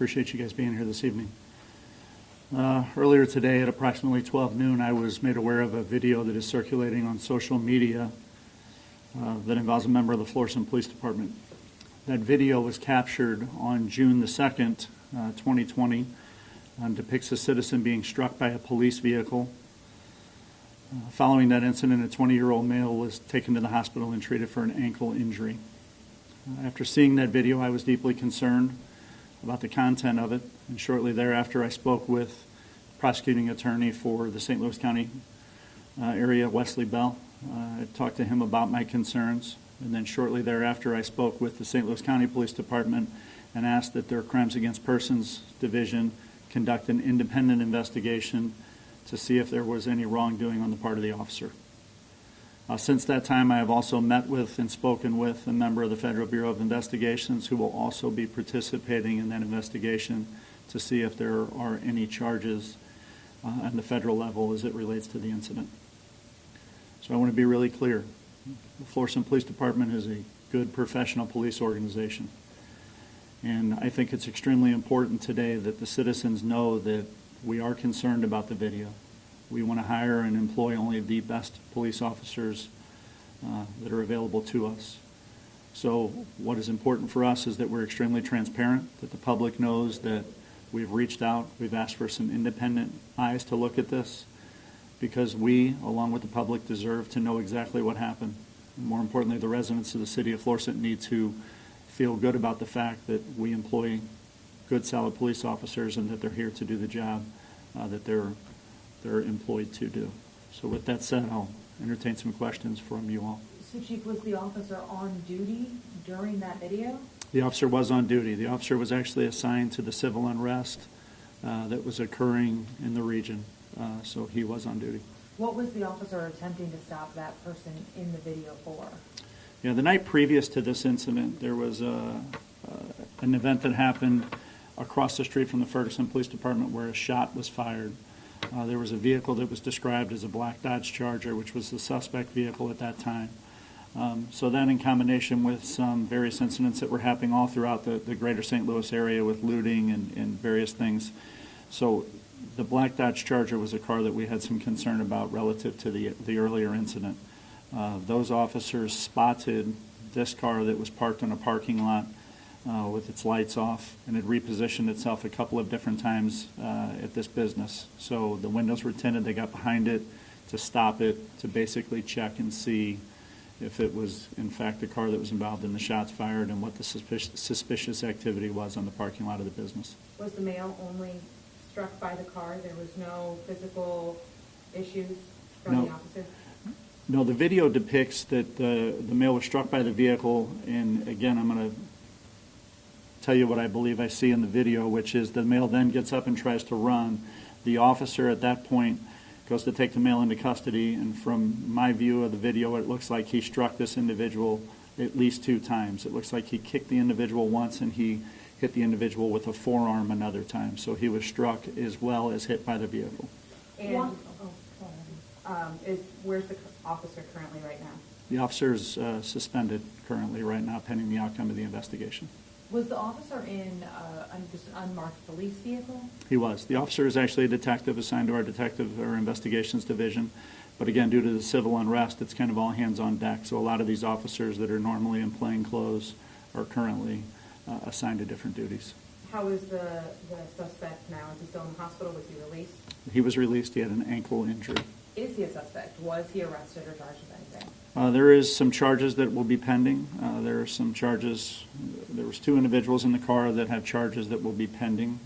Appreciate you guys being here this evening. Earlier today at approximately 12 noon, I was made aware of a video that is circulating on social media that involves a member of the Florissant Police Department. That video was captured on June the 2nd, 2020, and depicts a citizen being struck by a police vehicle. Following that incident, a 20-year-old male was taken to the hospital and treated for an ankle injury. After seeing that video, I was deeply concerned about the content of it, and shortly thereafter I spoke with the prosecuting attorney for the St. Louis County area, Wesley Bell. I talked to him about my concerns, and then shortly thereafter I spoke with the St. Louis County Police Department and asked that their Crimes Against Persons Division conduct an independent investigation to see if there was any wrongdoing on the part of the officer. Since that time, I have also met with and spoken with a member of the Federal Bureau of Investigations who will also be participating in that investigation to see if there are any charges on the federal level as it relates to the incident. So I want to be really clear. The Florissant Police Department is a good professional police organization. And I think it's extremely important today that the citizens know that we are concerned about the video. We want to hire and employ only the best police officers that are available to us. So what is important for us is that we're extremely transparent, that the public knows that we've reached out, we've asked for some independent eyes to look at this, because we, along with the public, deserve to know exactly what happened. And more importantly, the residents of the city of Florissant need to feel good about the fact that we employ good, solid police officers and that they're here to do the job that they're employed to do. So with that said, I'll entertain some questions from you all. So Chief, was the officer on duty during that video? The officer was on duty. The officer was actually assigned to the civil unrest that was occurring in the region, so he was on duty. What was the officer attempting to stop that person in the video for? Yeah, the night previous to this incident, there was an event that happened across the street from the Ferguson Police Department where a shot was fired. There was a vehicle that was described as a black Dodge Charger, which was the suspect vehicle at that time. So that, in combination with some various incidents that were happening all throughout the greater St. Louis area with looting and various things. So the black Dodge Charger was a car that we had some concern about relative to the earlier incident. Those officers spotted this car that was parked in a parking lot with its lights off, and it repositioned itself a couple of different times at this business. So the windows were tinted, they got behind it to stop it, to basically check and see if it was in fact the car that was involved in the shots fired and what the suspicious activity was on the parking lot of the business. Was the male only struck by the car? There was no physical issues from the officer? No, the video depicts that the male was struck by the vehicle, and again, I'm going to tell you what I believe I see in the video, which is the male then gets up and tries to run. The officer at that point goes to take the male into custody, and from my view of the video, it looks like he struck this individual at least 2 times. It looks like he kicked the individual once and he hit the individual with a forearm another time. So he was struck as well as hit by the vehicle. And where's the officer currently right now? The officer is suspended currently right now pending the outcome of the investigation. Was the officer in just an unmarked police vehicle? He was. The officer is actually a detective assigned to our investigations division. But again, due to the civil unrest, it's kind of all hands on deck. So a lot of these officers that are normally in plain clothes are currently assigned to different duties. How is the suspect now? Is he still in the hospital? Was he released? He was released. He had an ankle injury. Is he a suspect? Was he arrested or charged with anything? There is some charges that will be pending. There are some charges. There was 2 individuals in the car that have charges that will be pending.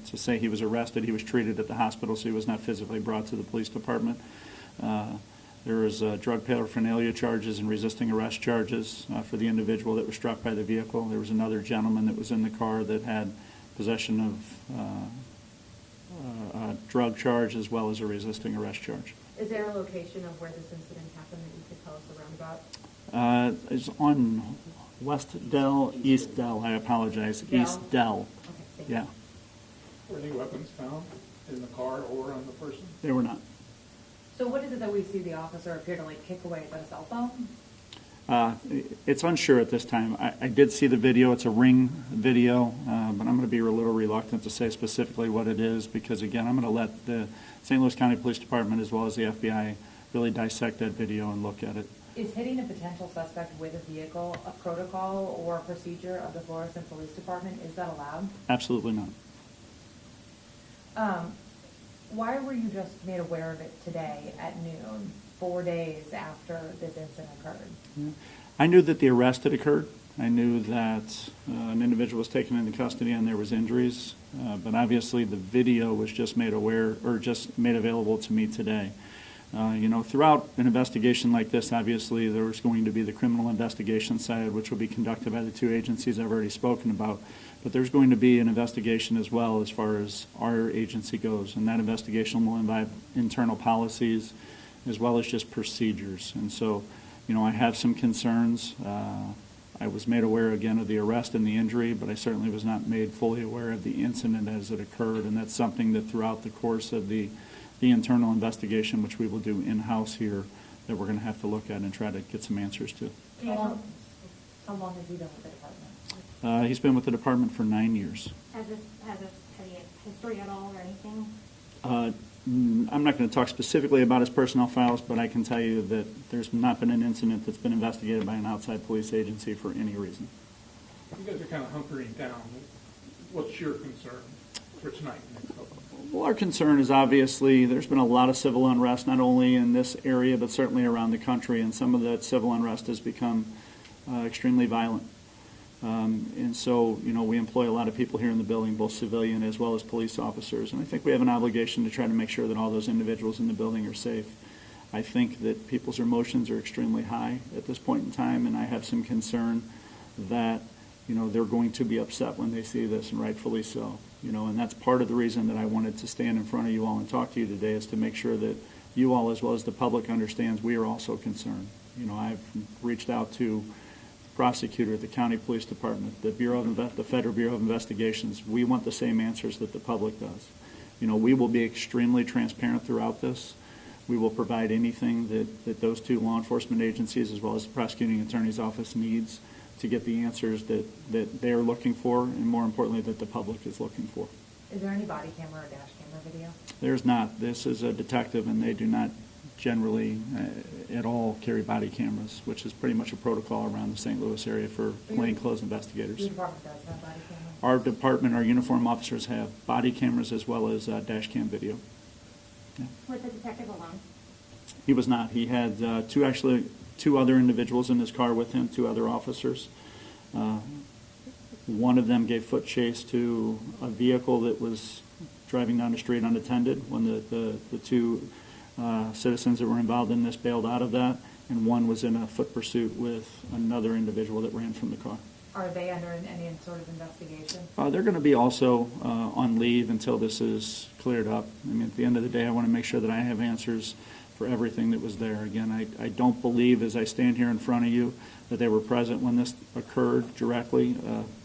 To say he was arrested, he was treated at the hospital, so he was not physically brought to the police department. There was drug paraphernalia charges and resisting arrest charges for the individual that was struck by the vehicle. There was another gentleman that was in the car that had possession of a drug charge as well as a resisting arrest charge. Is there a location of where this incident happened that you could tell us around about? It's on West Dell, East Dell. I apologize. Dell? East Dell. Okay, Yeah. Were any weapons found in the car or on the person? They were not. So what is it that we see the officer appear to kick away? Is that a cell phone? It's unsure at this time. I did see the video. It's a Ring video, but I'm going to be a little reluctant reluctant to say specifically what it is because, again, I'm going to let the St. Louis County Police Department as well as the FBI really dissect that video and look at it. Is hitting a potential suspect with a vehicle a protocol or a procedure of the Florissant Police Department? Is that allowed? Absolutely not. Why were you just made aware of it today at noon, 4 days after this incident occurred? I knew that the arrest had occurred. I knew that an individual was taken into custody and there was injuries, but obviously the video was just made aware or just made available to me today. Throughout an investigation like this, obviously there was going to be the criminal investigation side, which will be conducted by the two agencies I've already spoken about, but there's going to be an investigation as well as far as our agency goes, and that investigation will involve internal policies as well as just procedures. And so, I have some concerns. I was made aware again of the arrest and the injury, but I certainly was not made fully aware of the incident as it occurred, and that's something that throughout the course of the internal investigation, which we will do in-house here, that we're going to have to look at and try to get some answers to. How long has he been with the department? He's been with the department for 9 years. Has he a history at all or anything? I'm not going to talk specifically about his personnel files, but I can tell you that there's not been an incident that's been investigated by an outside police agency for any reason. You guys are kind of hunkering down. What's your concern for tonight and next couple? Well, our concern is obviously there's been a lot of civil unrest, not only in this area, but certainly around the country, and some of that civil unrest has become extremely violent. And so, we employ a lot of people here in the building, both civilian as well as police officers, and I think we have an obligation to try to make sure that all those individuals in the building are safe. I think that people's emotions are extremely high at this point in time, and I have some concern that, they're going to be upset when they see this, and rightfully so. And that's part of the reason that I wanted to stand in front of you all and talk to you today, is to make sure that you all, as well as the public, understands we are also concerned. I've reached out to the prosecutor, the county police department, the Federal Bureau of Investigations. We want the same answers that the public does. We will be extremely transparent throughout this. We will provide anything that those two law enforcement agencies, as well as the prosecuting attorney's office, needs to get the answers that they're looking for, and more importantly, that the public is looking for. Is there any body camera or dash camera video? There's not. This is a detective, and they do not generally at all carry body cameras, which is pretty much a protocol around the St. Louis area for plainclothes investigators. Your department does have body cameras? Our department, our uniform officers have body cameras as well as dash cam video. Yeah. Was the detective alone? He was not. He had two other individuals in his car with him, two other officers. One of them gave foot chase to a vehicle that was driving down the street unattended when the two citizens that were involved in this bailed out of that, and one was in a foot pursuit with another individual that ran from the car. Are they under any sort of investigation? They're going to be also on leave until this is cleared up. I mean, at the end of the day, I want to make sure that I have answers for everything that was there. Again, I don't believe, as I stand here in front of you, that they were present when this occurred directly,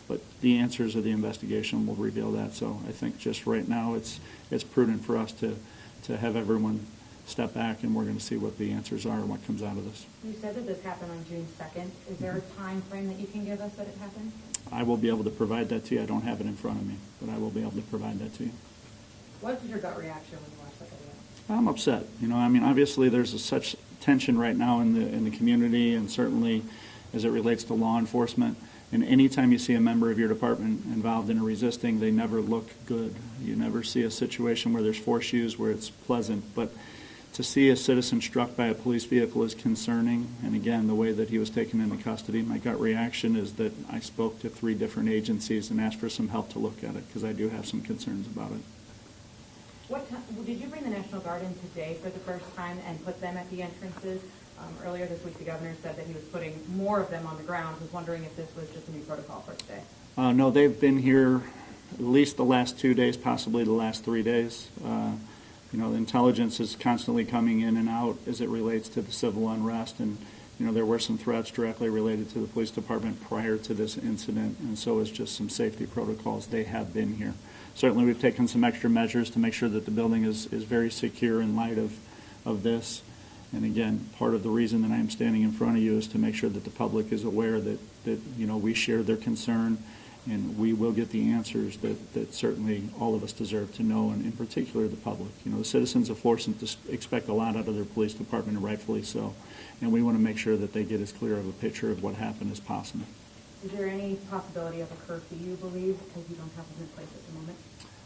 but the answers of the investigation will reveal that. So I think just right now it's prudent for us to have everyone step back, and we're going to see what the answers are and what comes out of this. You said that this happened on June 2nd. Is there a time frame that you can give us that it happened? I will be able to provide that to you. I don't have it in front of me, but I will be able to provide that to you. What was your gut reaction when you watched the video? I'm upset. Obviously there's such tension right now in the community, and certainly as it relates to law enforcement. And anytime you see a member of your department involved in a resisting, they never look good. You never see a situation where there's force used where it's pleasant. But to see a citizen struck by a police vehicle is concerning. And again, the way that he was taken into custody, my gut reaction is that I spoke to 3 different agencies and asked for some help to look at it, because I do have some concerns about it. Did you bring the National Guard in today for the first time and put them at the entrances? Earlier this week, the governor said that he was putting more of them on the ground. I was wondering if this was just a new protocol for today. No, they've been here at least the last 2 days, possibly the last 3 days. The intelligence is constantly coming in and out as it relates to the civil unrest, and there were some threats directly related to the police department prior to this incident, and so is just some safety protocols. They have been here. Certainly we've taken some extra measures to make sure that the building is very secure in light of this. And again, part of the reason that I am standing in front of you is to make sure that the public is aware that we share their concern, And we will get the answers that certainly all of us deserve to know, and in particular the public. You know, the citizens of Florissant expect a lot out of their police department, and rightfully so. And we want to make sure that they get as clear of a picture of what happened as possible. Is there any possibility of a curfew, you believe, because you don't have them in place at the moment?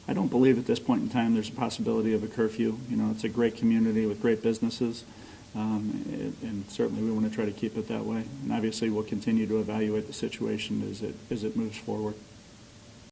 I don't believe at this point in time there's a possibility of a curfew. You know, it's a great community with great businesses, and certainly we want to try to keep it that way. And obviously we'll continue to evaluate the situation as it moves forward.